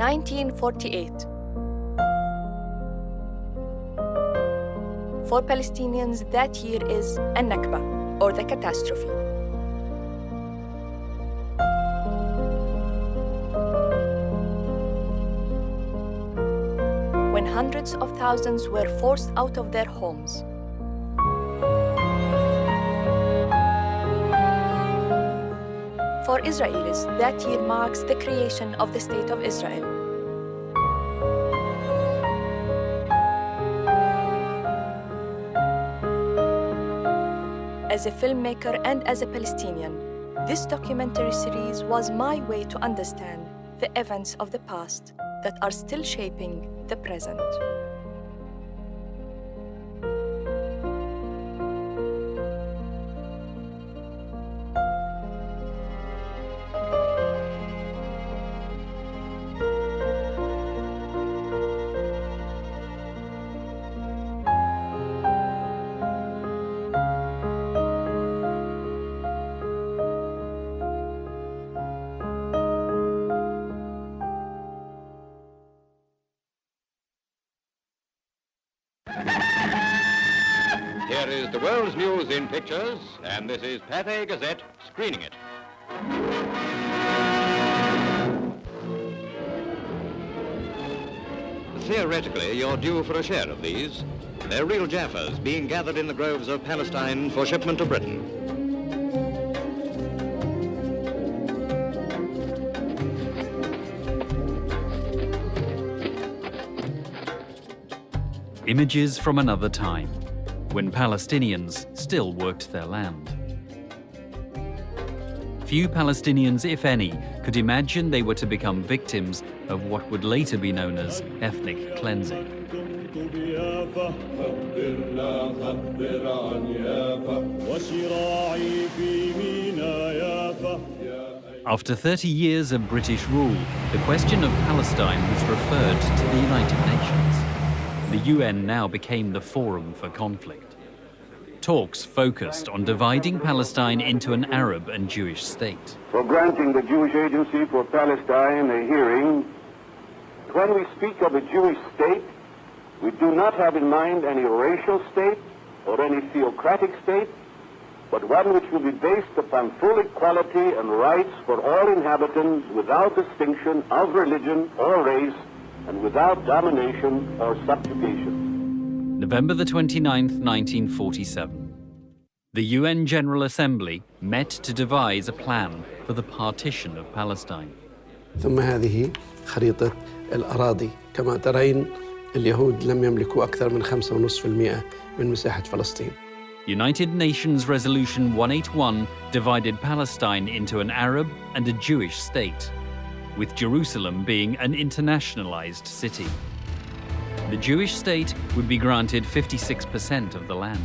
1948. For Palestinians, that year is Al-Nakba, or the catastrophe. When hundreds of thousands were forced out of their homes. For Israelis, that year marks the creation of the State of Israel. As a filmmaker and as a Palestinian, this documentary series was my way to understand the events of the past that are still shaping the present. Here is the world's news in pictures, and this is Pathé Gazette screening it. Theoretically, you're due for a share of these. They're real Jaffas being gathered in the groves of Palestine for shipment to Britain. Images from another time, when Palestinians still worked their land. Few Palestinians, if any, could imagine they were to become victims of what would later be known as ethnic cleansing. After 30 years of British rule, the question of Palestine was referred to the United Nations. The UN now became the forum for conflict. Talks focused on dividing Palestine into an Arab and Jewish state. For granting the Jewish Agency for Palestine a hearing, when we speak of a Jewish state, we do not have in mind any racial state or any theocratic state, but one which will be based upon full equality and rights for all inhabitants without distinction of religion or race, and without domination or subjugation. November the 29th, 1947. The UN General Assembly met to devise a plan for the partition of Palestine. ثم هذه خريطة الأراضي. كما ترين اليهود لم يملكوا أكثر من 5.5% من مساحة فلسطين. United Nations Resolution 181 divided Palestine into an Arab and a Jewish state, with Jerusalem being an internationalized city. The Jewish state would be granted 56% of the land.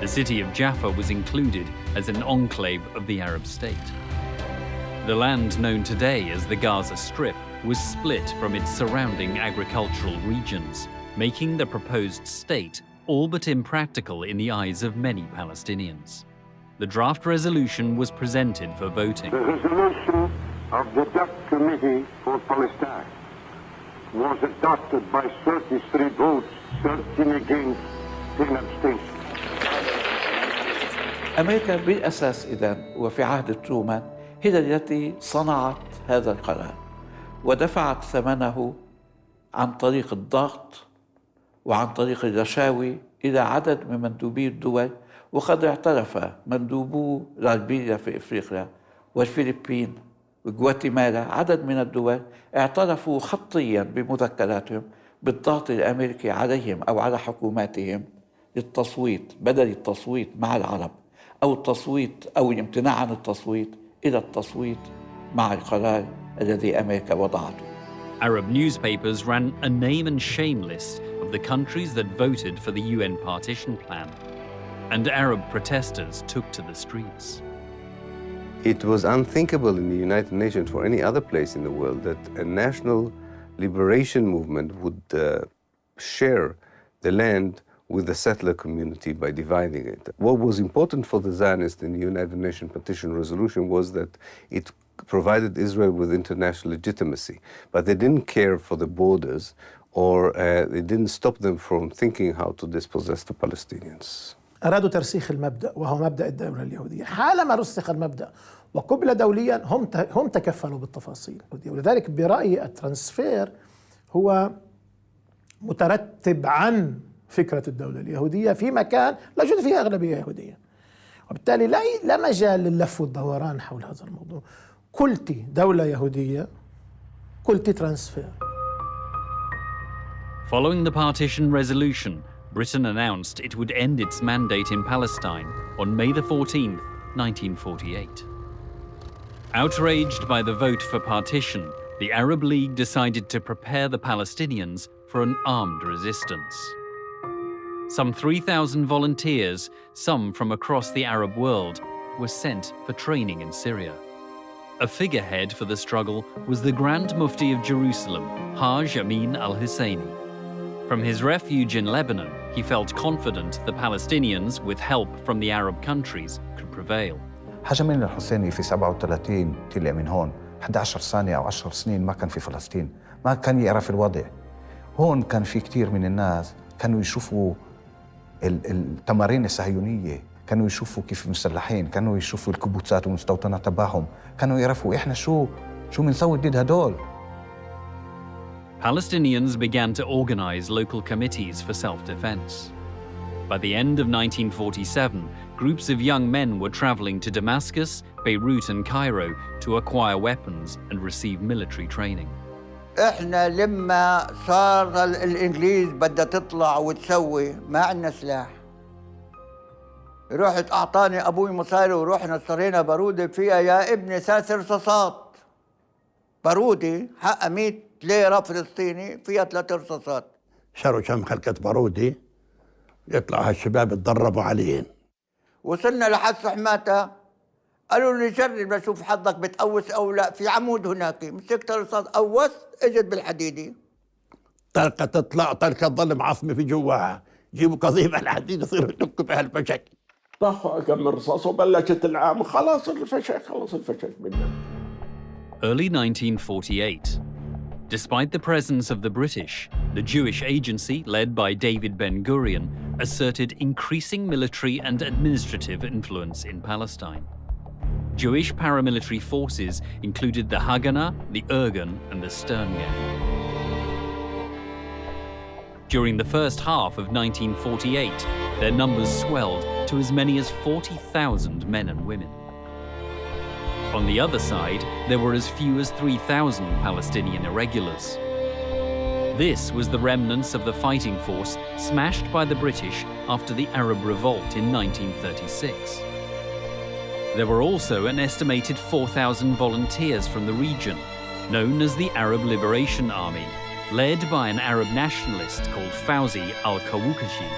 The city of Jaffa was included as an enclave of the Arab state. The land known today as the Gaza Strip was split from its surrounding agricultural regions, making the proposed state all but impractical in the eyes of many Palestinians. The draft resolution was presented for voting. The resolution of the Dutch Committee for Palestine was adopted by 33 votes, 13 against, 10 abstentions. أمريكا بالأساس إذن وفي عهد ترومان هي التي صنعت هذا القرار ودفعت ثمنه عن طريق الضغط وعن طريق الرشاوي إلى عدد من مندوبي الدول، وقد اعترف مندوبو ليبيريا في إفريقيا والفلبين وغواتيمالا، عدد من الدول اعترفوا خطيا بمذكراتهم بالضغط الأمريكي عليهم أو على حكوماتهم للتصويت، بدل التصويت مع العرب أو التصويت أو الامتناع عن التصويت إلى التصويت مع القرار الذي أمريكا وضعته. Arab newspapers ran a name and shame list of the countries that voted for the UN partition plan, and Arab protesters took to the streets. It was unthinkable in the United Nations or any other place in the world that a national liberation movement would share the land with the settler community by dividing it. What was important for the Zionists in the United Nations Partition Resolution was that it provided Israel with international legitimacy, but they didn't care for the borders, or they didn't stop them from thinking how to dispossess the Palestinians. أرادوا ترسيخ المبدأ وهو مبدأ الدولة اليهودية. حالما رسخ المبدأ وقبل دوليا هم تكفلوا بالتفاصيل، ولذلك برأيي الترانسفير هو مترتب عن فكرة الدولة اليهودية في مكان لا يوجد فيه أغلبية يهودية، وبالتالي لا مجال لللف والدوران حول هذا الموضوع. قلت دولة يهودية، قلت ترانسفير. Following the partition resolution, Britain announced it would end its mandate in Palestine on May the 14th, 1948. Outraged by the vote for partition, the Arab League decided to prepare the Palestinians for an armed resistance. Some 3,000 volunteers, some from across the Arab world, were sent for training in Syria. A figurehead for the struggle was the Grand Mufti of Jerusalem, Haj Amin al-Husseini. From his refuge in Lebanon, he felt confident the Palestinians, with help from the Arab countries, could prevail. حاج أمين الحسيني في 37 طلع من هون 11 سنة أو 10 سنين ما كان في فلسطين، ما كان يعرف الوضع. هون كان في كتير من الناس كانوا يشوفوا التمارين الصهيونية، كانوا يشوفوا كيف مسلحين، كانوا يشوفوا الكبوتات والمستوطنات تبعهم، كانوا يعرفوا إحنا شو بنسوي ضد هدول. Palestinians began to organize local committees for self-defense. By the end of 1947, groups of young men were traveling to Damascus, Beirut and Cairo to acquire weapons and receive military training. احنا لما صار الانجليز بدها تطلع وتسوي ما عندنا سلاح. رحت اعطاني ابوي مصاري ورحنا اشترينا باروده فيها يا ابني 3 رصاصات. باروده حقها 100 ليره فلسطيني فيها 3 رصاصات. شروا كم خلقة بارودي يطلعوا هالشباب يتدربوا عليهن. وصلنا لحد حماته قالوا لي جرب لشوف حظك بتقوس او لا، في عمود هناك مسكت الرصاص قوس اجت بالحديده. طلقه تطلع طلقه تظل معصمه في جواها، جيبوا قضيب على الحديد يصيروا يدقوا بها الفشك. طخوا كم رصاص وبلشت العام خلاص الفشك خلص الفشك منه. Early 1948. Despite the presence of the British, the Jewish agency, led by David Ben-Gurion, asserted increasing military and administrative influence in Palestine. Jewish paramilitary forces included the Haganah, the Irgun, and the Stern Gang. During the first half of 1948, their numbers swelled to as many as 40,000 men and women. On the other side, there were as few as 3,000 Palestinian irregulars. This was the remnants of the fighting force smashed by the British after the Arab Revolt in 1936. There were also an estimated 4,000 volunteers from the region, known as the Arab Liberation Army, led by an Arab nationalist called Fawzi al-Kawukashi.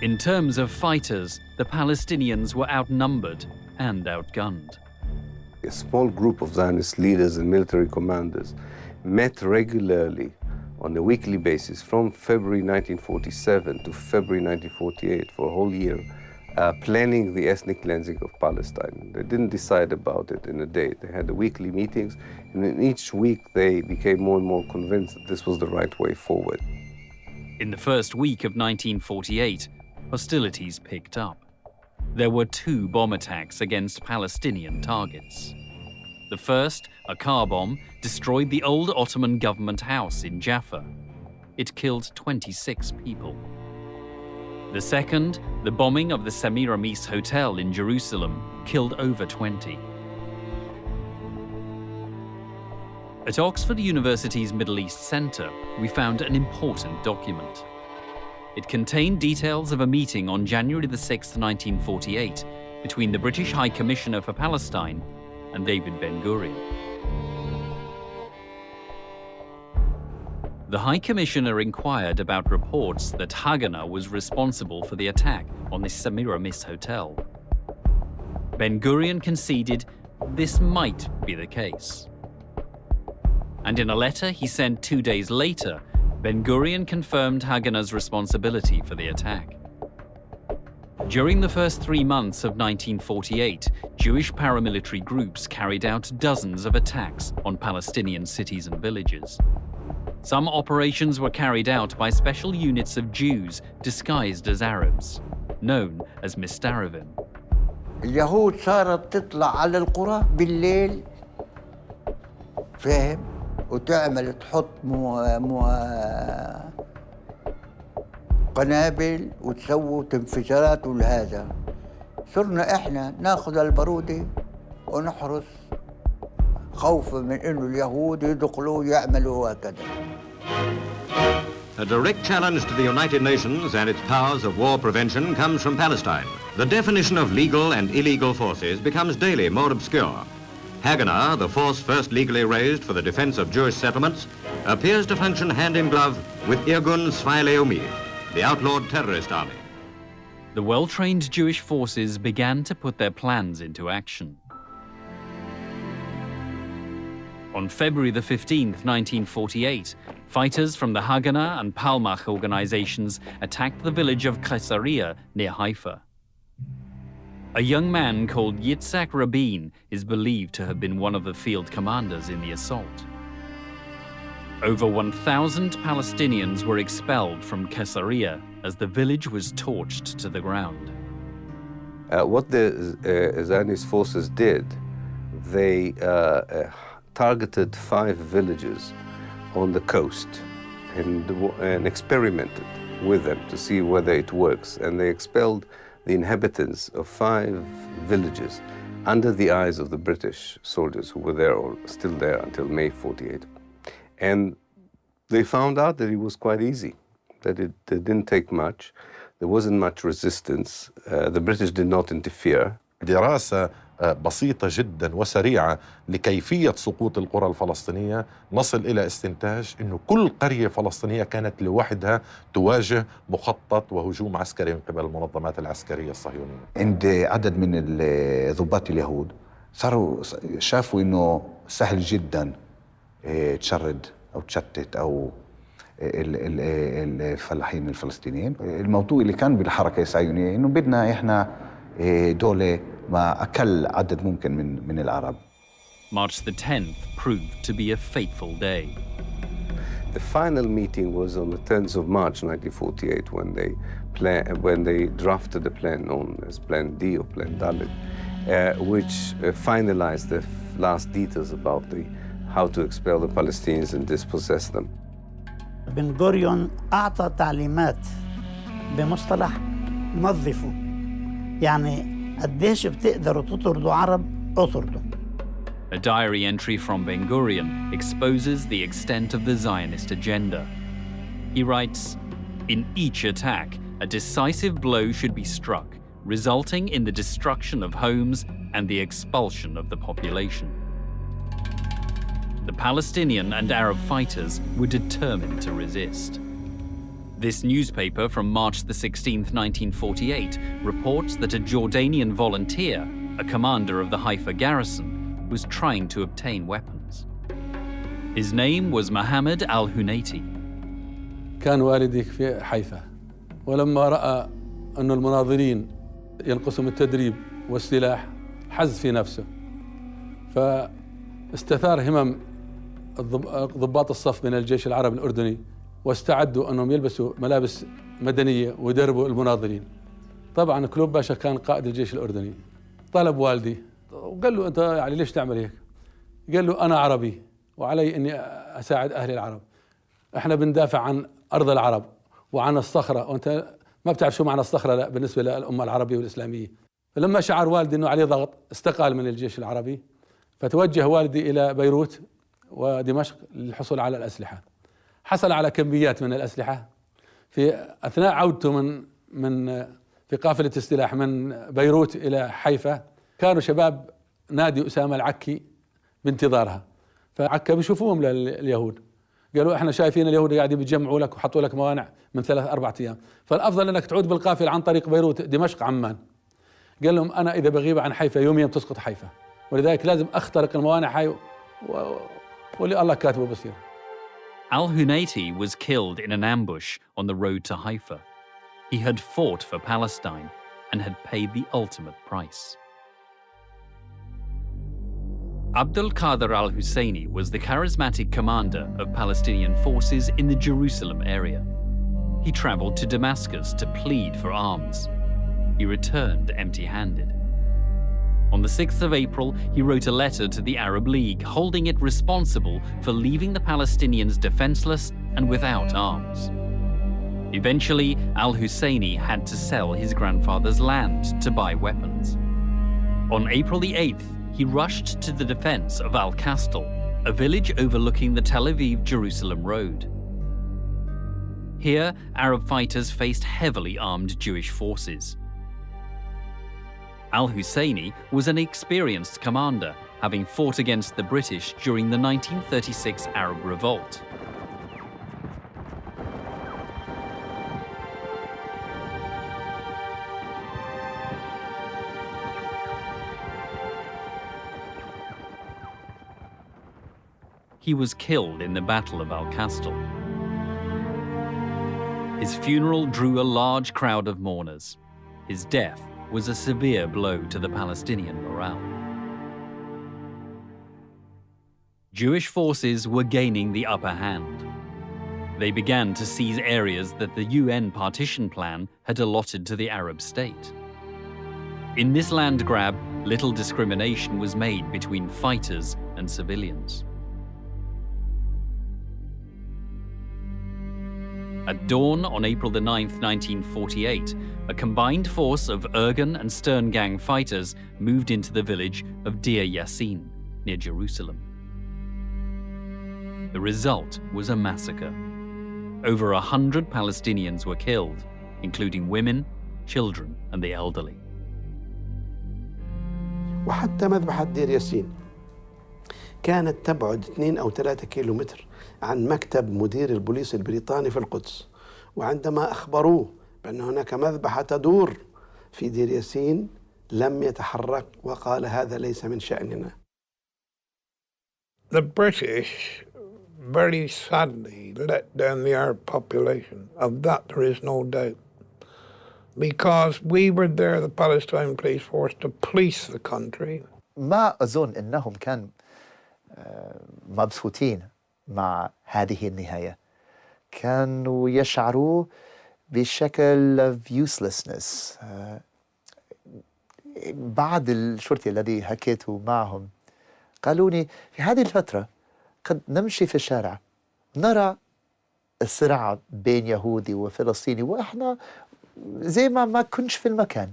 In terms of fighters, the Palestinians were outnumbered and outgunned. A small group of Zionist leaders and military commanders met regularly on a weekly basis from February 1947 to February 1948 for a whole year, planning the ethnic cleansing of Palestine. They didn't decide about it in a day. They had the weekly meetings, and in each week they became more and more convinced that this was the right way forward. In the first week of 1948, hostilities picked up. There were 2 bomb attacks against Palestinian targets. The first, a car bomb, destroyed the old Ottoman government house in Jaffa. It killed 26 people. The second, the bombing of the Semiramis Hotel in Jerusalem, killed over 20. At Oxford University's Middle East Centre, we found an important document. It contained details of a meeting on January 6, 1948, between the British High Commissioner for Palestine and David Ben-Gurion. The High Commissioner inquired about reports that Haganah was responsible for the attack on the Semiramis Hotel. Ben-Gurion conceded this might be the case. And in a letter he sent 2 days later, Ben-Gurion confirmed Haganah's responsibility for the attack. During the first 3 months of 1948, Jewish paramilitary groups carried out dozens of attacks on Palestinian cities and villages. Some operations were carried out by special units of Jews disguised as Arabs, known as Mistaravim. اليهود صارت تطلع على القرى بالليل، فاهم؟ وتعمل تحط قنابل وتسووا انفجارات ولهذا. صرنا احنا ناخذ البارودة ونحرس خوفا من انه اليهود يدخلوا يعملوا هكذا. A direct challenge to the United Nations and its powers of war prevention comes from Palestine. The definition of legal and illegal forces becomes daily more obscure. Haganah, the force first legally raised for the defense of Jewish settlements, appears to function hand in glove with Irgun Tzvai Leumi, the outlawed terrorist army. The well-trained Jewish forces began to put their plans into action. On February the 15th, 1948, fighters from the Haganah and Palmach organizations attacked the village of Caesarea near Haifa. A young man called Yitzhak Rabin is believed to have been one of the field commanders in the assault. Over 1,000 Palestinians were expelled from Caesarea as the village was torched to the ground. What the Zionist forces did, they targeted 5 villages on the coast and experimented with them to see whether it works. And they expelled the inhabitants of 5 villages under the eyes of the British soldiers who were there or still there until May 48. And they found out that it was quite easy, that it didn't take much. There wasn't much resistance. The British did not interfere. دراسة بسيطة جدا وسريعة لكيفية سقوط القرى الفلسطينية، نصل إلى استنتاج أنه كل قرية فلسطينية كانت لوحدها تواجه مخطط وهجوم عسكري من قبل المنظمات العسكرية الصهيونية. عند عدد من الضباط اليهود صاروا شافوا أنه سهل جدا تشرد أو تشتت أو الفلاحين الفلسطينيين. الموضوع اللي كان بالحركة الصهيونية إنه بدنا إحنا دولة مع أقل عدد ممكن من العرب. March the 10th proved to be a fateful day. The final meeting was on the 10th of March 1948 when they drafted a plan known as Plan D or Plan Dalit, which finalized the last details about how to expel the Palestinians and dispossess them. بن غوريون أعطى تعليمات بمصطلح نظفوا، يعني قديش بتقدروا تطردوا عرب اطردوا. A diary entry from Ben Gurion exposes the extent of the Zionist agenda. He writes, "In each attack, a decisive blow should be struck, resulting in the destruction of homes and the expulsion of the population." The Palestinian and Arab fighters were determined to resist. This newspaper from March the 16th, 1948, reports that a Jordanian volunteer, a commander of the Haifa garrison, was trying to obtain weapons. His name was Mohammed Al-Hunayti. كان والدي في حيفا، ولما رأى أن المناضلين ينقصهم التدريب والسلاح حز في نفسه، فاستثار همم ضباط الصف من الجيش العربي الأردني واستعدوا أنهم يلبسوا ملابس مدنية ويدربوا المناضلين. طبعا كلوب باشا كان قائد الجيش الأردني، طلب والدي وقال له أنت يعني ليش تعمل هيك؟ قال له أنا عربي وعلي إني أساعد أهل العرب، إحنا بندافع عن أرض العرب وعن الصخرة، وأنت ما بتعرف شو معنى الصخرة لا بالنسبة للأمة العربية والإسلامية. فلما شعر والدي أنه عليه ضغط استقال من الجيش العربي، فتوجه والدي إلى بيروت ودمشق للحصول على الأسلحة. حصل على كميات من الأسلحة. في أثناء عودته في قافلة السلاح من بيروت إلى حيفا، كانوا شباب نادي أسامة العكي بانتظارها، فعكا بيشوفوهم لليهود، قالوا احنا شايفين اليهود قاعدين بيجمعوا لك وحطوا لك موانع من 3-4 أيام، فالأفضل أنك تعود بالقافلة عن طريق بيروت دمشق عمان. قال لهم أنا إذا بغيب عن حيفا يوميا بتسقط حيفا، ولذلك لازم أخترق الموانع هاي واللي الله كاتبه بصير. Al-Hunayti was killed in an ambush on the road to Haifa. He had fought for Palestine, and had paid the ultimate price. Abdul Qadir al-Husseini was the charismatic commander of Palestinian forces in the Jerusalem area. He traveled to Damascus to plead for arms. He returned empty-handed. On the 6th of April, he wrote a letter to the Arab League, holding it responsible for leaving the Palestinians defenseless and without arms. Eventually, al-Husseini had to sell his grandfather's land to buy weapons. On April the 8th, he rushed to the defense of Al-Kastal, a village overlooking the Tel Aviv-Jerusalem road. Here, Arab fighters faced heavily armed Jewish forces. Al-Husseini was an experienced commander, having fought against the British during the 1936 Arab Revolt. He was killed in the Battle of Al-Kastal. His funeral drew a large crowd of mourners. His death was a severe blow to the Palestinian morale. Jewish forces were gaining the upper hand. They began to seize areas that the UN partition plan had allotted to the Arab state. In this land grab, little discrimination was made between fighters and civilians. At dawn on April 9, 1948, a combined force of Irgun and Stern Gang fighters moved into the village of Deir Yassin, near Jerusalem. The result was a massacre. Over 100 Palestinians were killed, including women, children, and the elderly. وحتى مذبحة دير ياسين كانت تبعد 2 أو 3 كيلومتر عن مكتب مدير البوليس البريطاني في القدس، وعندما أخبروه بأن هناك مذبحة تدور في دير ياسين لم يتحرك وقال هذا ليس من شأننا. The British very sadly let down the Arab population. Of that there is no doubt. Because we were there, the Palestine police force, to police the country. ما أظن أنهم كانوا مبسوطين مع هذه النهاية. كانوا يشعروا بشكل of uselessness. بعد الشرطي الذي حكيته معهم قالوا لي في هذه الفترة قد نمشي في الشارع نرى الصراع بين يهودي وفلسطيني وإحنا زي ما كنش في المكان.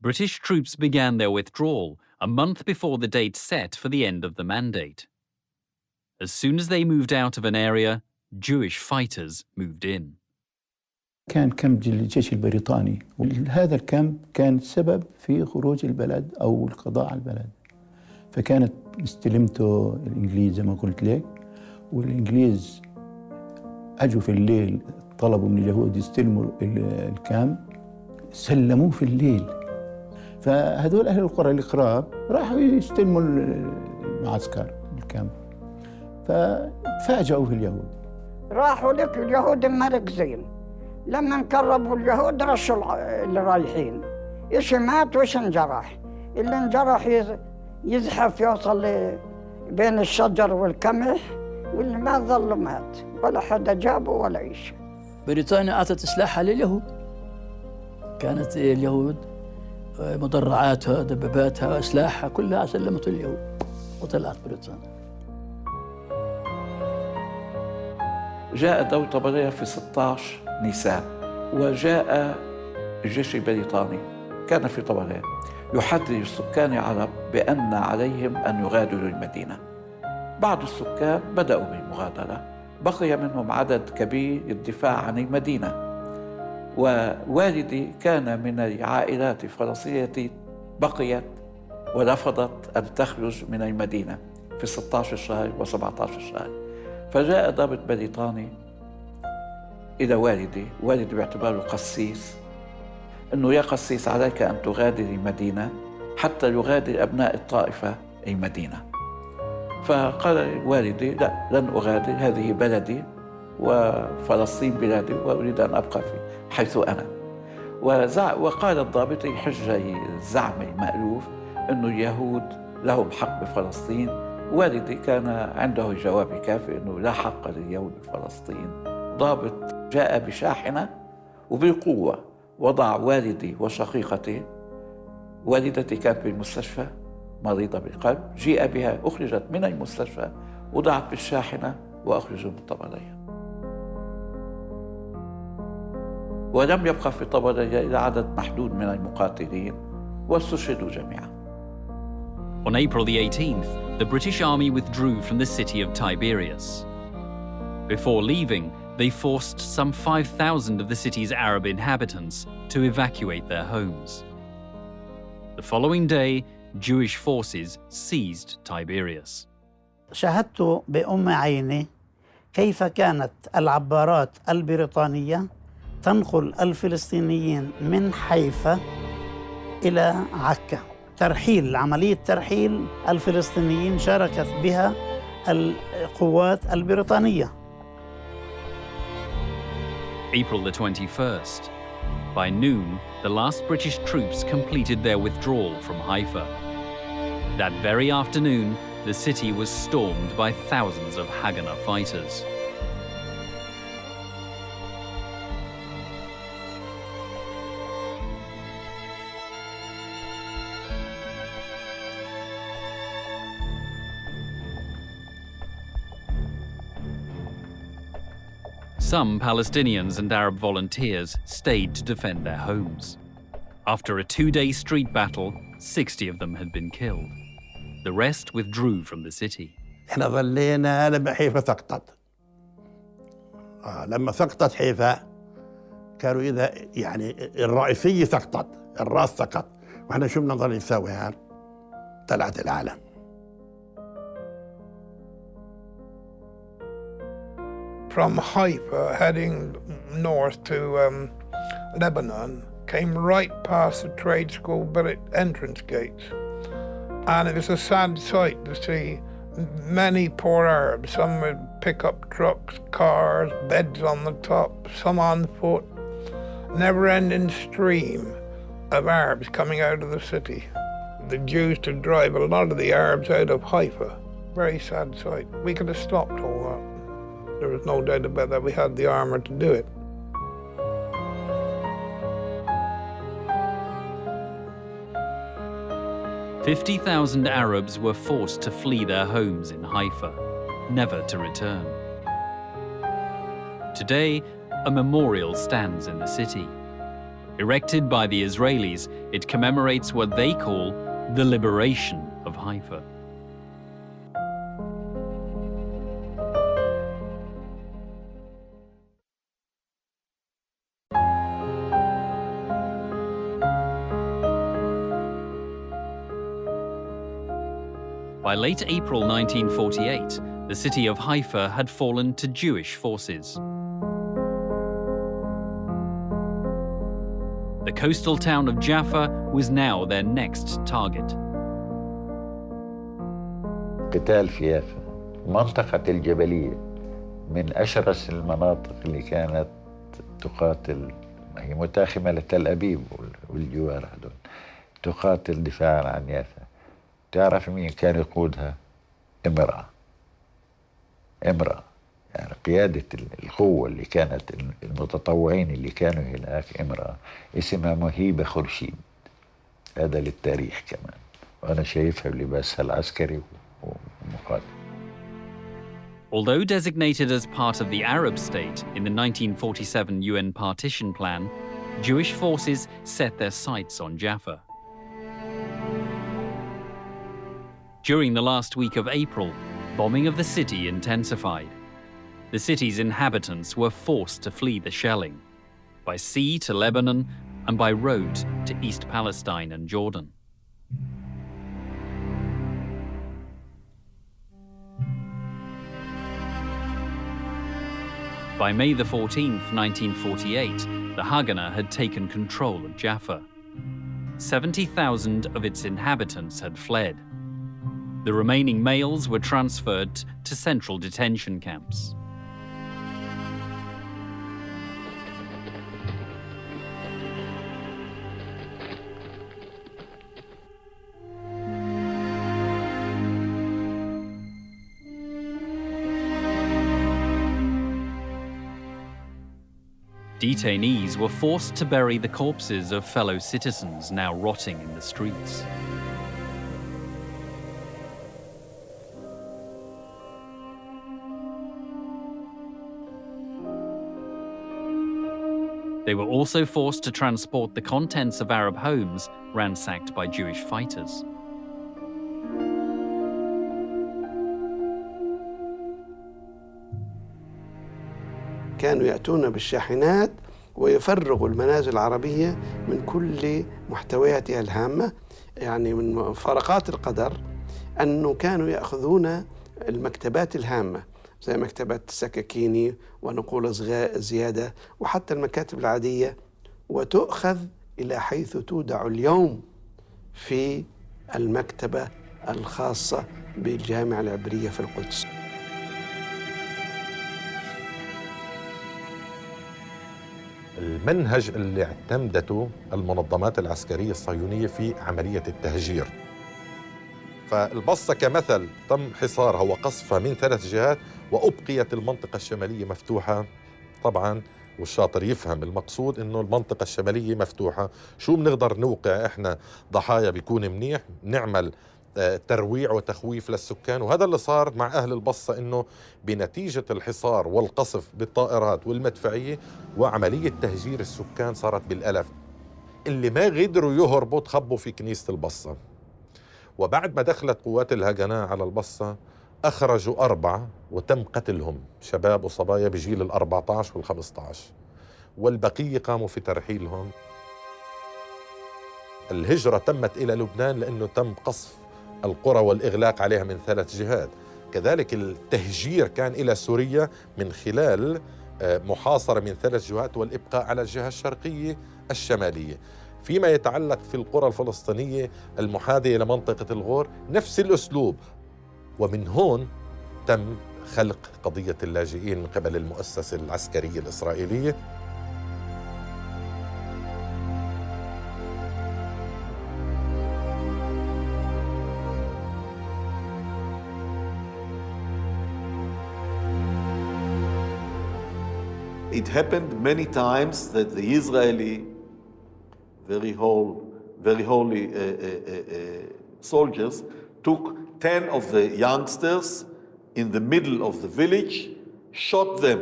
British troops began their withdrawal a month before the date set for the end of the mandate. As soon as they moved out of an area, Jewish fighters moved in. كان كامب الجيش البريطاني، وهذا الكامب كان سبب في خروج البلد أو القضاء على البلد. فكانت استلمته الإنجليز زي ما قلت لك، والإنجليز أجوا في الليل طلبوا من اليهود يستلموا الكامب، سلموه في الليل. فهذول أهل القرى القراب راحوا يستلموا المعسكر الكامب، ففاجأوا في اليهود. راحوا لك اليهود مركزين، لما قربوا اليهود رشوا اللي رايحين، إيش مات وإيش انجرح. اللي انجرح يزحف يوصل بين الشجر والقمح، واللي ما ظل مات، ولا حدا جابه ولا إيش. بريطانيا أعطت سلاحها لليهود. كانت اليهود مدرعاتها دباباتها أسلحة كلها سلمت اليهود وطلعت بريطانيا. جاء دولة طبرية في 16 نيسان، وجاء الجيش البريطاني كان في طبرية يحذر السكان العرب بأن عليهم أن يغادروا المدينة. بعض السكان بدأوا بالمغادرة، بقي منهم عدد كبير للدفاع عن المدينة. ووالدي كان من العائلات الفرنسية التي بقيت ورفضت أن تخرج من المدينة في 16 شهر و17 شهر. فجاء ضابط بريطاني إلى والدي باعتباره قسيس، أنه يا قسيس عليك أن تغادر المدينة حتى يغادر أبناء الطائفة المدينة. فقال والدي لا، لن أغادر، هذه بلدي وفلسطين بلادي وأريد أن أبقى حيث أنا. وقال الضابط حجة زعمي مألوف أنه اليهود لهم حق بفلسطين. والدي كان عنده جواب كافي أنه لا حق لليهود بفلسطين. ضابط جاء بشاحنة وبالقوة وضع والدي وشقيقتي. والدتي كانت بالمستشفى مريضة بالقلب، جيء بها أخرجت من المستشفى وضعت بالشاحنة وأخرجوا من طبرية. ولم يبقى في طبرية إلا عدد محدود من المقاتلين واستشهدوا جميعا. On April the 18th, the British army withdrew from the city of Tiberias. Before leaving, they forced some 5,000 of the city's Arab inhabitants to evacuate their homes. The following day, Jewish forces seized Tiberias. شاهدت بأم عيني كيف كانت العبارات البريطانية تنقل الفلسطينيين من حيفا إلى عكا. عملية ترحيل الفلسطينيين شاركت بها القوات البريطانية. April the 21st. By noon, the last British troops completed their withdrawal from Haifa. That very afternoon, the city was stormed by thousands of Haganah fighters. Some Palestinians and Arab volunteers stayed to defend their homes. After a 2-day street battle, 60 of them had been killed. The rest withdrew from the city. احنا ظلينا لما حيفا سقطت. لما سقطت حيفا كانوا إذا يعني الرئيسية سقطت، الراس سقط، واحنا شو بدنا نضل نسوي هان؟ طلعت العالم. From Haifa, heading north to Lebanon, came right past the trade school entrance gates. And it was a sad sight to see many poor Arabs, some with pickup trucks, cars, beds on the top, some on foot, never-ending stream of Arabs coming out of the city. The Jews to drive a lot of the Arabs out of Haifa. Very sad sight. We could have stopped all that. There was no doubt about that. We had the armor to do it. "50,000 Arabs were forced to flee their homes in Haifa, never to return. Today, a memorial stands in the city. Erected by the Israelis, it commemorates what they call the liberation of Haifa. By late April 1948, the city of Haifa had fallen to Jewish forces. The coastal town of Jaffa was now their next target. قتال في يافا، منطقة الجبلية من أشرس المناطق اللي كانت تقاتل، هي متاخمة لتل أبيب والجوار هذول، تقاتل دفاعا عن يافا. تعرف مين كان يقودها؟ امرأة. يعني قيادة القوة اللي كانت المتطوعين اللي كانوا هناك امرأة اسمها مهيبة خورشيد. هذا للتاريخ كمان، وأنا شايفها بلباسها العسكري ومقاتل. Although designated as part of the Arab state in the 1947 UN partition plan, Jewish forces set their sights on Jaffa. During the last week of April, bombing of the city intensified. The city's inhabitants were forced to flee the shelling, by sea to Lebanon and by road to East Palestine and Jordan. By May the 14th, 1948, the Haganah had taken control of Jaffa. 70,000 of its inhabitants had fled. The remaining males were transferred to central detention camps. Detainees were forced to bury the corpses of fellow citizens now rotting in the streets. They were also forced to transport the contents of Arab homes ransacked by Jewish fighters. كانوا يأتون بالشاحنات ويفرغوا المنازل العربية من كل محتوياتها الهامة. يعني من مفارقات القدر أنه كانوا يأخذون المكتبات الهامة زي مكتبة السكاكيني ونقول زيادة وحتى المكاتب العادية، وتؤخذ إلى حيث تودع اليوم في المكتبة الخاصة بالجامعة العبرية في القدس. المنهج اللي اعتمدته المنظمات العسكرية الصهيونية في عملية التهجير. فالبصة كمثل تم حصارها وقصفها من 3 جهات وأبقيت المنطقة الشمالية مفتوحة. طبعا والشاطر يفهم المقصود إنه المنطقة الشمالية مفتوحة، شو بنقدر نوقع إحنا ضحايا بيكون منيح، نعمل ترويع وتخويف للسكان. وهذا اللي صار مع أهل البصة، إنه بنتيجة الحصار والقصف بالطائرات والمدفعية وعملية تهجير السكان صارت بالألف. اللي ما قدروا يهربوا تخبوا في كنيسة البصة، وبعد ما دخلت قوات الهجناء على البصة أخرجوا 4 وتم قتلهم، شباب وصبايا بجيل 14 وال15، والبقية قاموا في ترحيلهم. الهجرة تمت إلى لبنان لأنه تم قصف القرى والإغلاق عليها من 3 جهات. كذلك التهجير كان إلى سوريا من خلال محاصرة من 3 جهات والإبقاء على الجهة الشرقية الشمالية. فيما يتعلق في القرى الفلسطينية المحاذية لمنطقة الغور نفس الأسلوب. ومن هون تم خلق قضية اللاجئين من قبل المؤسسة العسكرية الإسرائيلية. It happened many times that the Israeli very holy soldiers took 10 of the youngsters in the middle of the village, shot them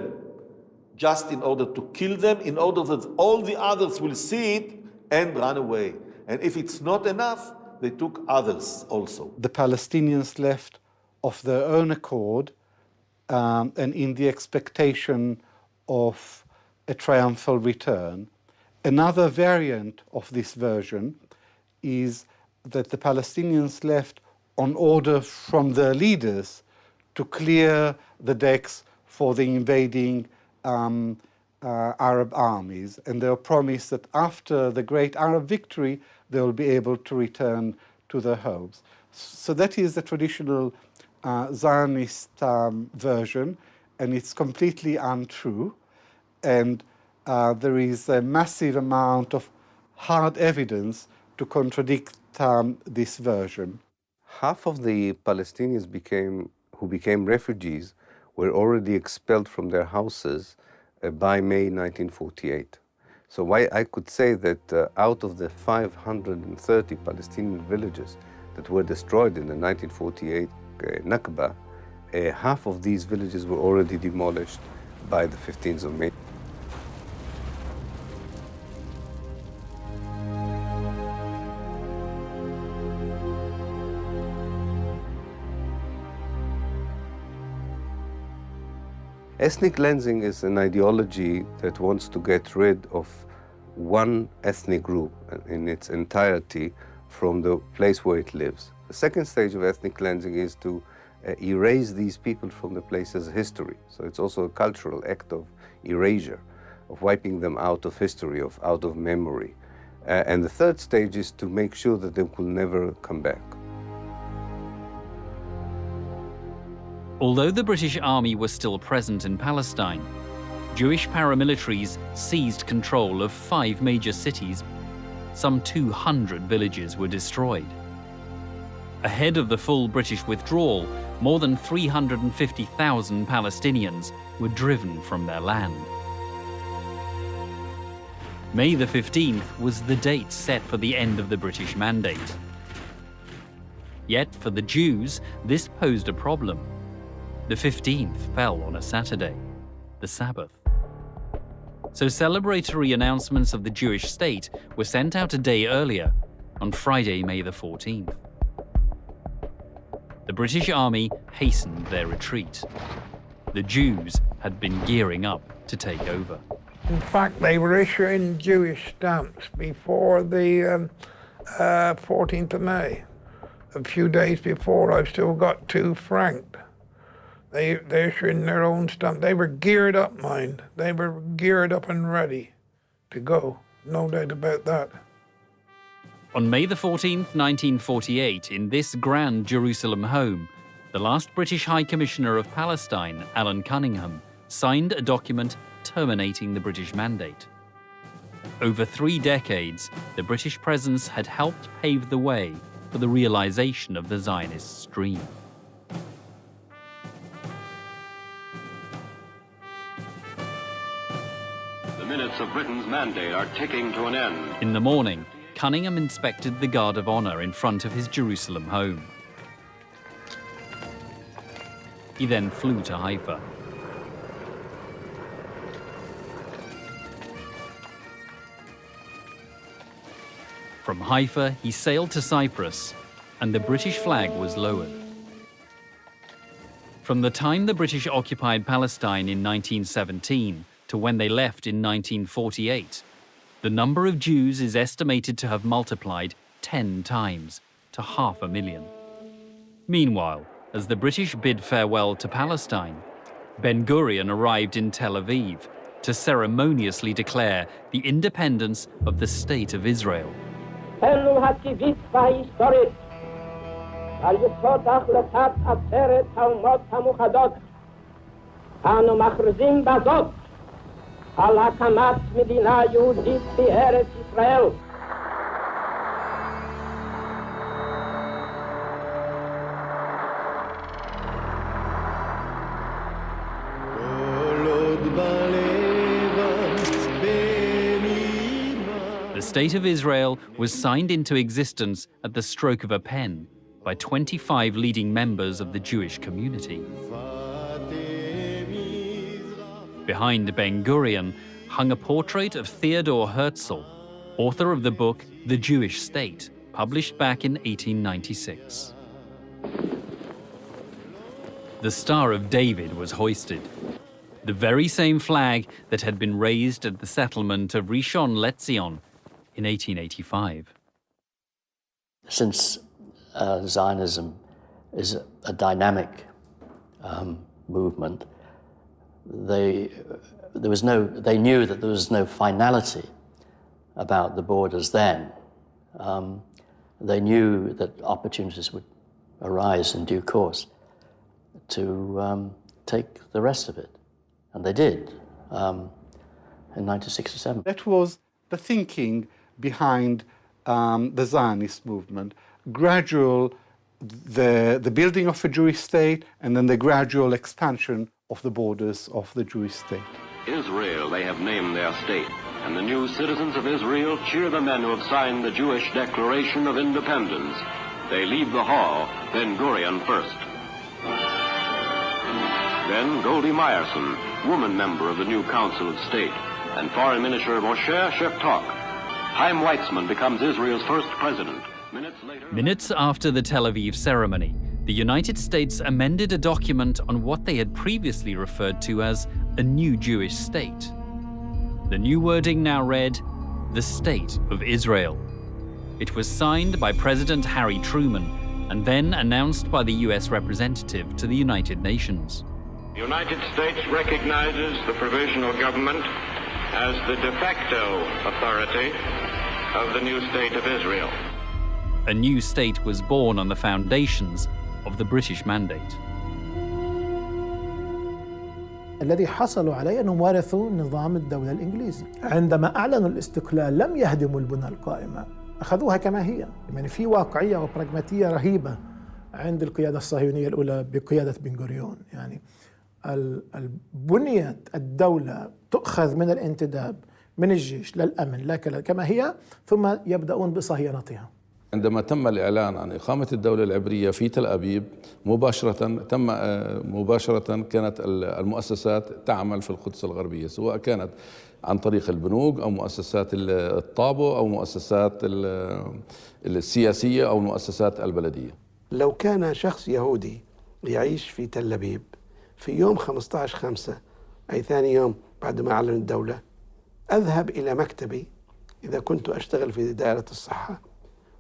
just in order to kill them, in order that all the others will see it and run away. And if it's not enough, they took others also. The Palestinians left of their own accord and in the expectation of a triumphal return. Another variant of this version is that the Palestinians left on order from their leaders to clear the decks for the invading Arab armies, and they were promised that after the great Arab victory they will be able to return to their homes. So that is the traditional Zionist version, and it's completely untrue. And there is a massive amount of hard evidence to contradict this version. Half of the Palestinians who became refugees were already expelled from their houses by May 1948. So I could say that out of the 530 Palestinian villages that were destroyed in the 1948 Nakba, half of these villages were already demolished by the 15th of May. Ethnic cleansing is an ideology that wants to get rid of one ethnic group in its entirety from the place where it lives. The second stage of ethnic cleansing is to erase these people from the place's history. So it's also a cultural act of erasure, of wiping them out of history, out of memory. And the third stage is to make sure that they will never come back. Although the British Army was still present in Palestine, Jewish paramilitaries seized control of 5 major cities. Some 200 villages were destroyed. Ahead of the full British withdrawal, more than 350,000 Palestinians were driven from their land. May the 15th was the date set for the end of the British Mandate. Yet for the Jews, this posed a problem. The 15th fell on a Saturday, the Sabbath. So celebratory announcements of the Jewish state were sent out a day earlier, on Friday, May the 14th. The British Army hastened their retreat. The Jews had been gearing up to take over. In fact, they were issuing Jewish stamps before the 14th of May. A few days before, I've still got 2 franc. They're issuing their own stamp. They were geared up, mind. They were geared up and ready to go. No doubt about that. On May the 14th, 1948, in this grand Jerusalem home, the last British High Commissioner of Palestine, Alan Cunningham, signed a document terminating the British Mandate. Over 3 decades, the British presence had helped pave the way for the realization of the Zionist dream. The minutes of Britain's mandate are ticking to an end. In the morning, Cunningham inspected the Guard of Honor in front of his Jerusalem home. He then flew to Haifa. From Haifa, he sailed to Cyprus, and the British flag was lowered. From the time the British occupied Palestine in 1917 to when they left in 1948, the number of Jews is estimated to have multiplied 10 times to 500,000. Meanwhile, as the British bid farewell to Palestine, Ben-Gurion arrived in Tel Aviv to ceremoniously declare the independence of the State of Israel. אנו הטבעית וההיסטורית, על יסוד החלטת עצרת האומות המאוחדות, אנו מכריזים בזאת על הקמת מדינה יהודית בארץ ישראל. The State of Israel was signed into existence at the stroke of a pen by 25 leading members of the Jewish community. Behind Ben-Gurion hung a portrait of Theodor Herzl, author of the book The Jewish State, published back in 1896. The Star of David was hoisted, the very same flag that had been raised at the settlement of Rishon LeZion in 1885. Since Zionism is a dynamic movement, they knew that there was no finality about the borders then. They knew that opportunities would arise in due course to take the rest of it, and they did in 1967. That was the thinking behind the Zionist movement. Gradual, the building of a Jewish state, and then the gradual expansion of the borders of the Jewish state. Israel, they have named their state, and the new citizens of Israel cheer the men who have signed the Jewish Declaration of Independence. They leave the hall, Ben-Gurion first. Then Goldie Meyerson, woman member of the new Council of State, and Foreign Minister Moshe Sheftok. Chaim Weizmann becomes Israel's first president. Minutes after the Tel Aviv ceremony, the United States amended a document on what they had previously referred to as a new Jewish state. The new wording now read, the State of Israel. It was signed by President Harry Truman and then announced by the US representative to the United Nations. The United States recognizes the provisional government as the de facto authority of the new State of Israel. A new state was born on the foundations of the British Mandate. الذي حصلوا عليه أنهم ورثوا نظام الدولة الإنجليزي. عندما أعلنوا الاستقلال لم يهدموا البنى القائمة، أخذوها كما هي. يعني في واقعية وبراغماتية رهيبة عند القيادة الصهيونية الأولى بقيادة بن-غوريون. يعني بنيت الدولة تؤخذ من الانتداب من الجيش للأمن لا كما هي، ثم يبدأون بصهيونتها. عندما تم الإعلان عن إقامة الدولة العبرية في تل أبيب مباشرة كانت المؤسسات تعمل في القدس الغربية، سواء كانت عن طريق البنوك أو مؤسسات الطابو أو مؤسسات السياسية أو المؤسسات البلدية. لو كان شخص يهودي يعيش في تل أبيب في يوم 15/5 أي ثاني يوم بعد ما أعلن الدولة، أذهب إلى مكتبي إذا كنت أشتغل في دائرة الصحة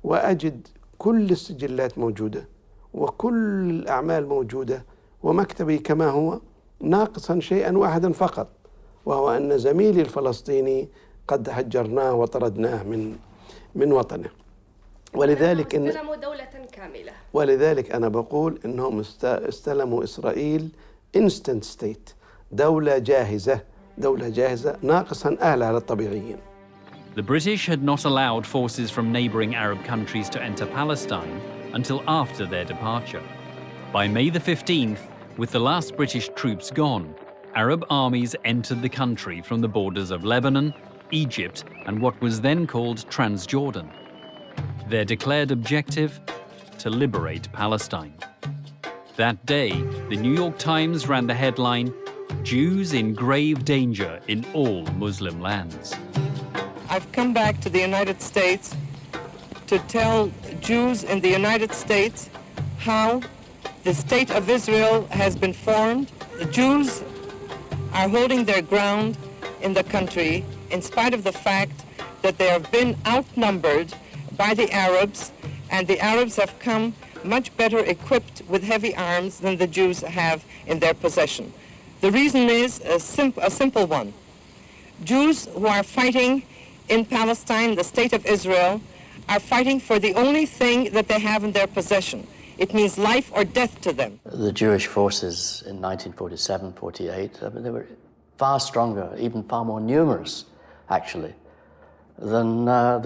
وأجد كل السجلات موجودة وكل الأعمال موجودة، ومكتبي كما هو ناقصا شيئا واحدا فقط، وهو أن زميلي الفلسطيني قد هجرناه وطردناه من وطنه. ولذلك استلموا دولة كاملة. ولذلك أنا بقول إنهم استلموا إسرائيل instant state، دولة جاهزة ناقصا أهلها الطبيعيين. The British had not allowed forces from neighboring Arab countries to enter Palestine until after their departure. By May the 15th, with the last British troops gone, Arab armies entered the country from the borders of Lebanon, Egypt, and what was then called Transjordan. Their declared objective: to liberate Palestine. That day, the New York Times ran the headline, "Jews in grave danger in all Muslim lands." I've come back to the United States to tell Jews in the United States how the state of Israel has been formed. The Jews are holding their ground in the country in spite of the fact that they have been outnumbered by the Arabs, and the Arabs have come much better equipped with heavy arms than the Jews have in their possession. The reason is a simple one. Jews who are fighting in Palestine, the state of Israel, are fighting for the only thing that they have in their possession. It means life or death to them. The Jewish forces in 1947-48, they were far stronger, even far more numerous, actually, than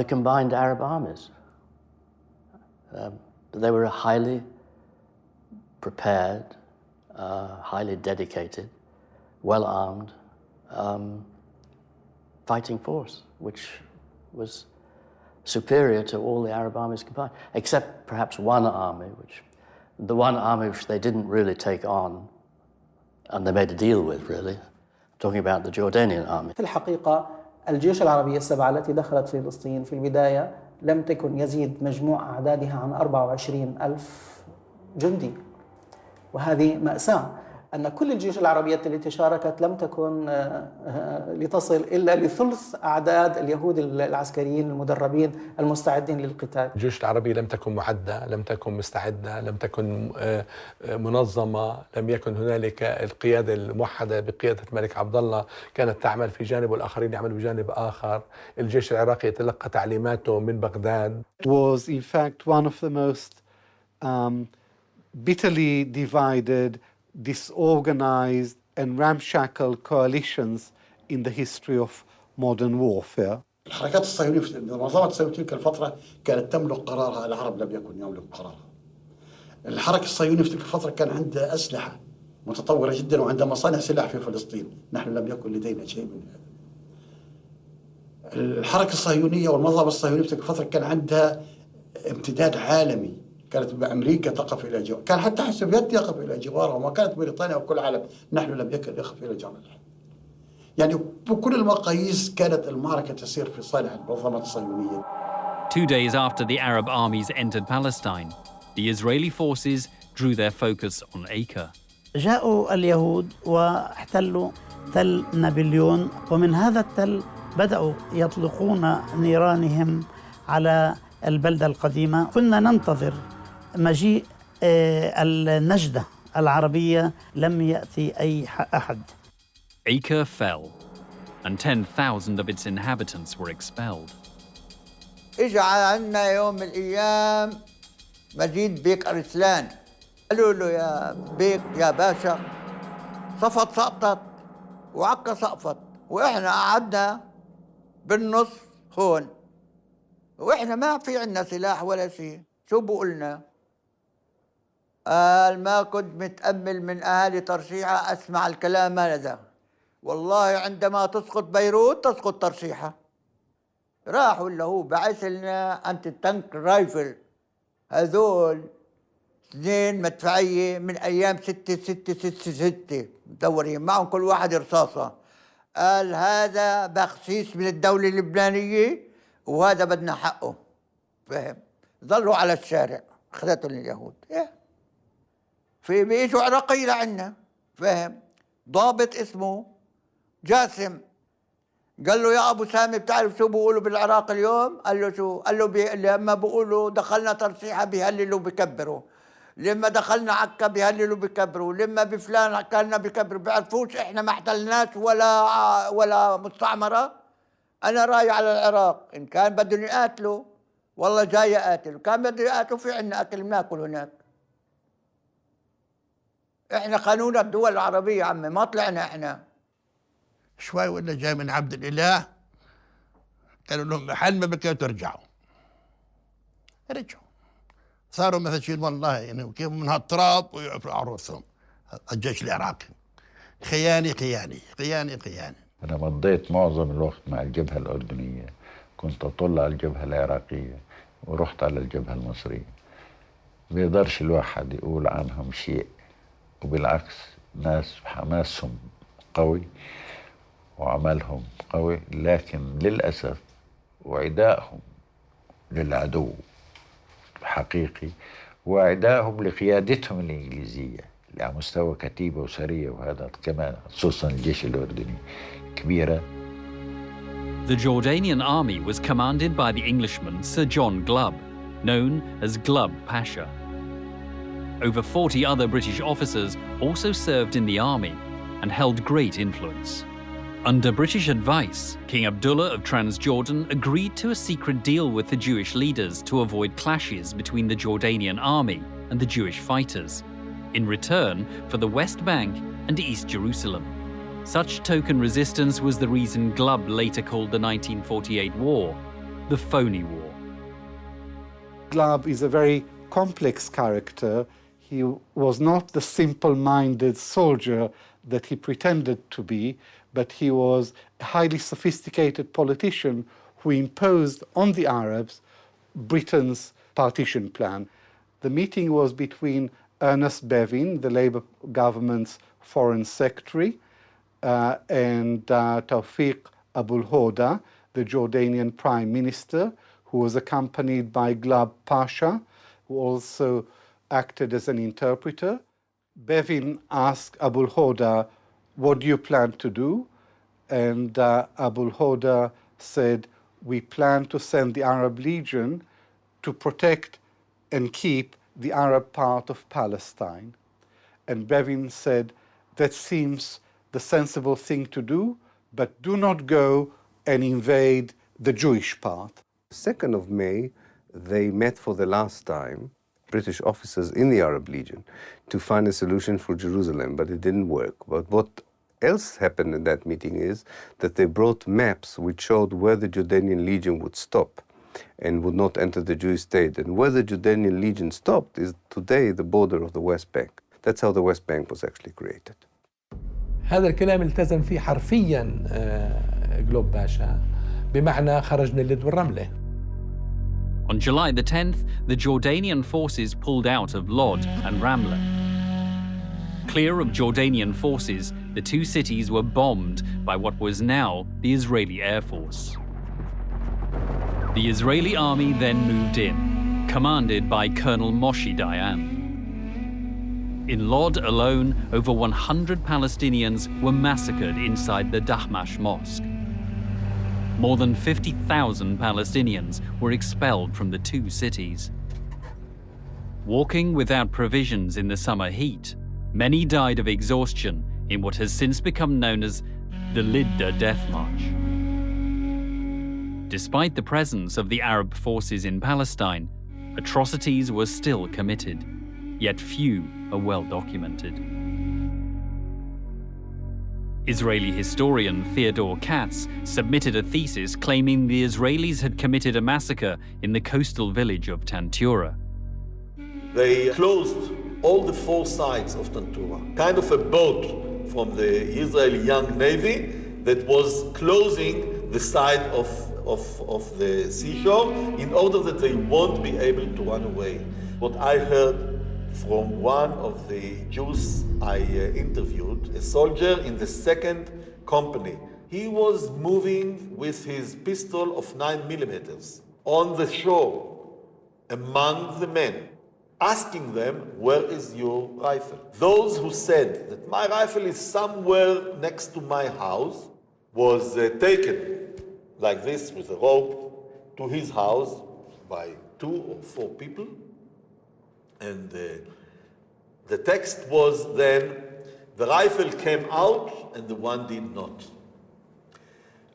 the combined Arab armies. They were a highly prepared, highly dedicated, well-armed fighting force, which was superior to all the Arab armies combined, except perhaps one army, which they didn't really take on, and they made a deal with, really. I'm talking about the Jordanian army. في الحقيقة الجيوش العربية السبعة التي دخلت في فلسطين في البداية لم تكن يزيد مجموع أعدادها عن 24,000 جندي، وهذه مأساة أن كل الجيوش العربية التي شاركت لم تكن لتصل إلا لثلث أعداد اليهود العسكريين المدربين المستعدين للقتال. الجيوش العربية لم تكن معدة، لم تكن مستعدة، لم تكن منظمة، لم يكن هنالك القيادة الموحدة بقيادة الملك عبد الله، كانت تعمل في جانب والآخرين يعملوا بجانب آخر. الجيش العراقي يتلقى تعليماته من بغداد. It was in fact one of the most bitterly divided, disorganized and ramshackle coalitions in the history of modern warfare. الحركات الصهيونية في المنظمة الصهيونية تلك الفترة كانت تملك قرارها، العرب لم يكن يملك قرارها. الحركة الصهيونية في تلك الفترة كان عندها أسلحة متطورة جدا وعندها مصانع سلاح في فلسطين، نحن لم يكن لدينا شيء من هذا. الحركة الصهيونية والمنظمة الصهيونية في تلك الفترة كان عندها امتداد عالمي، كانت أمريكا تقف إلى جوار، كان حتى السوفيت يقف إلى جوارها، وما كانت بريطانيا وكل العالم، نحن لم يكن يقف إلى جوارنا. يعني بكل المقاييس كانت المعركة تسير في صالح المنظمة الصهيونية. 2 days after the Arab armies entered Palestine, the Israeli forces drew their focus on Acre. جاءوا اليهود واحتلوا تل نابليون، ومن هذا التل بدأوا يطلقون نيرانهم على البلدة القديمة. كنا ننتظر مجيء النجدة العربية، لم يأتي أي أحد. Acre fell, and 10,000 of its inhabitants were expelled. إجا عنا يوم من الأيام مجيد بيك أرسلان، قالوا له يا بيك يا باشا صفت سقطت وعكا سقفت، وإحنا قعدنا بالنص هون، وإحنا ما في عنا سلاح ولا شيء. شو بقولنا؟ قال ما كنت متأمل من أهالي ترشيعة أسمع الكلام هذا، والله عندما تسقط بيروت تسقط ترشيحة. راح ولا هو بعث لنا أنت تانك رايفل، هذول 2 مدفعية من أيام 6 مدورين معهم كل واحد رصاصة. قال هذا بخسيس من الدولة اللبنانية وهذا بدنا حقه. فهم؟ ظلوا على الشارع، أخذتهم اليهود. في بيجوا عراقي لعنا، فهم؟ ضابط اسمه جاسم قال له يا ابو سامي بتعرف شو بيقولوا بالعراق اليوم؟ قال له شو؟ قال له لما بيقولوا دخلنا ترشيحه بيهللوا بكبروا، لما دخلنا عكا بيهللوا بكبروا، لما بفلان اكلنا بكبروا. بيعرفوش احنا ما احتلناش ولا مستعمره. انا راي على العراق، ان كان بدهم يقاتلوا والله جاي اقاتل، كان بدهم يقاتلوا في عندنا اكل بناكل هناك. احنا قانون الدول العربيه عمي، ما طلعنا احنا. شوي ولا جاي من عبد الإله قالوا لهم محل ما بكيتوا ترجعوا. رجعوا صاروا مثل والله يعني كيف من هالتراب ويعرفوا عروسهم. الجيش العراقي خياني خياني خياني خياني. أنا مضيت معظم الوقت مع الجبهة الأردنية، كنت أطل على الجبهة العراقية ورحت على الجبهة المصرية. بيقدرش الواحد يقول عنهم شيء، وبالعكس ناس حماسهم قوي وعملهم قوي، لكن للأسف وعدائهم للعدو حقيقي، وعدائهم لقيادتهم الإنجليزية على مستوى كتيبة وسرية، وهذا كمان خصوصا الجيش الأردني كبيرة. The Jordanian army was commanded by the Englishman Sir John Glubb, known as Glubb Pasha. Over 40 other British officers also served in the army and held great influence. Under British advice, King Abdullah of Transjordan agreed to a secret deal with the Jewish leaders to avoid clashes between the Jordanian army and the Jewish fighters, in return for the West Bank and East Jerusalem. Such token resistance was the reason Glubb later called the 1948 war the Phony War. Glubb is a very complex character. He was not the simple-minded soldier that he pretended to be, but he was a highly sophisticated politician who imposed on the Arabs Britain's partition plan. The meeting was between Ernest Bevin, the Labour government's foreign secretary, and Tawfiq Abul Hoda, the Jordanian prime minister, who was accompanied by Glubb Pasha, who also acted as an interpreter. Bevin asked Abul Hoda, "What do you plan to do?" And Abul Hoda said, "We plan to send the Arab Legion to protect and keep the Arab part of Palestine." And Bevin said, "That seems the sensible thing to do, but do not go and invade the Jewish part." 2nd of May, they met for the last time, British officers in the Arab Legion, to find a solution for Jerusalem, but it didn't work. But what else happened in that meeting is that they brought maps which showed where the Jordanian Legion would stop and would not enter the Jewish state. And where the Jordanian Legion stopped is today the border of the West Bank. That's how the West Bank was actually created. هذا الكلام التزم فيه حرفيا جلوب باشا، بمعنى خرج من اللد والرملة. On July the 10th, the Jordanian forces pulled out of Lod and Ramla. Clear of Jordanian forces, the two cities were bombed by what was now the Israeli Air Force. The Israeli army then moved in, commanded by Colonel Moshe Dayan. In Lod alone, over 100 Palestinians were massacred inside the Dahmash Mosque. More than 50,000 Palestinians were expelled from the two cities. Walking without provisions in the summer heat, many died of exhaustion in what has since become known as the Lidda Death March. Despite the presence of the Arab forces in Palestine, atrocities were still committed, yet few are well documented. Israeli historian Theodore Katz submitted a thesis claiming the Israelis had committed a massacre in the coastal village of Tantura. They closed all the 4 sides of Tantura, kind of a boat from the Israeli Young Navy that was closing the side of the seashore in order that they won't be able to run away. What I heard from one of the Jews I interviewed, a soldier in the 2nd company, he was moving with his pistol of 9mm on the shore among the men, asking them, where is your rifle? Those who said that my rifle is somewhere next to my house was taken like this with a rope to his house by 2 or 4 people. And the text was then, the rifle came out and the one did not.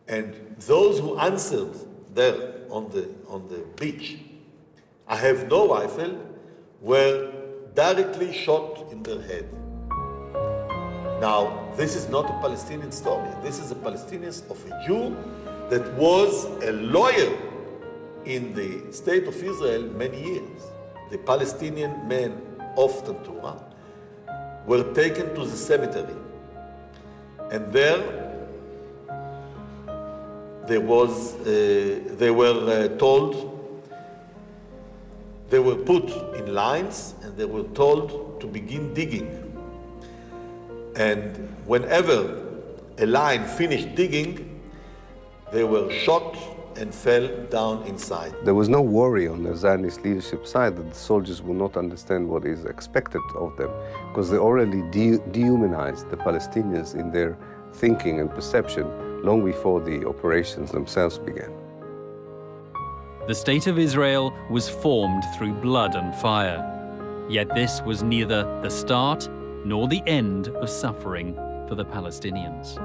And those who answered there on the beach, I have no rifle, were directly shot in their head. Now, this is not a Palestinian story. This is a Palestinian of a Jew that was a lawyer in the state of Israel many years. The Palestinian men of Tantura were taken to the cemetery. And there they were told, they were put in lines and they were told to begin digging. And whenever a line finished digging, they were shot and fell down inside. There was no worry on the Zionist leadership side that the soldiers will not understand what is expected of them, because they already dehumanized the Palestinians in their thinking and perception long before the operations themselves began. The State of Israel was formed through blood and fire. Yet this was neither the start nor the end of suffering for the Palestinians.